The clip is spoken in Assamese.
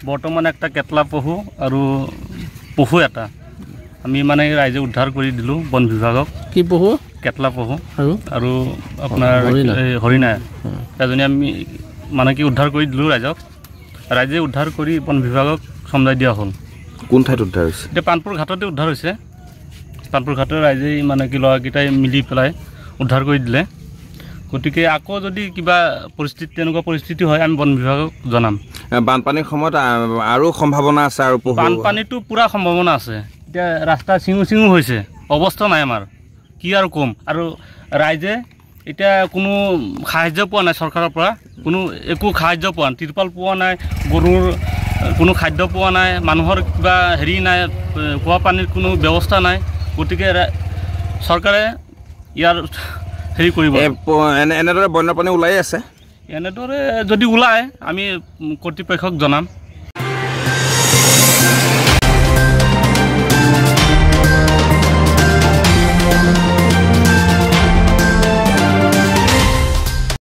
বৰ্তমান একটা কেটলা পহু আৰু পহু এটা আমি মানে ৰাইজে উদ্ধাৰ কৰি দিলোঁ বন বিভাগক কি পহু কেটলা পহু আৰু আপোনাৰ হৰিণা এজনী আমি মানে কি উদ্ধাৰ কৰি দিলোঁ ৰাইজে উদ্ধাৰ কৰি বন বিভাগক সমজাই দিয়া হ'ল কোন ঠাইত উদ্ধাৰ হৈছে এতিয়া পানপুৰ ঘাটতে উদ্ধাৰ হৈছে পানপুৰ ঘাটৰ ৰাইজেই মানে কি ল'ৰাকেইটাই মিলি পেলাই উদ্ধাৰ কৰি দিলে গতিকে আকৌ যদি কিবা পৰিস্থিতি তেনেকুৱা পৰিস্থিতি হয় আমি বন বিভাগক জনাম বানপানীৰ সময়ত আৰু সম্ভাৱনা আছে আৰু বানপানীটো পুৰা সম্ভাৱনা আছে এতিয়া ৰাস্তা চিঙু হৈছে অৱস্থা নাই আমাৰ কি আৰু কম আৰু ৰাইজে এতিয়া কোনো সাহায্য পোৱা নাই চৰকাৰৰ পৰা কোনো একো সাহায্য পোৱা নাই তিৰপাল পোৱা নাই গৰুৰ কোনো খাদ্য পোৱা নাই মানুহৰ কিবা হেৰি নাই খোৱা পানীৰ কোনো ব্যৱস্থা নাই গতিকে চৰকাৰে ইয়াৰ হেৰি কৰিব এনেদৰে বন্যপ্ৰাণী ওলাই আছে এনেদৰে যদি ওলায় আমি কৰ্তৃপক্ষক জনাম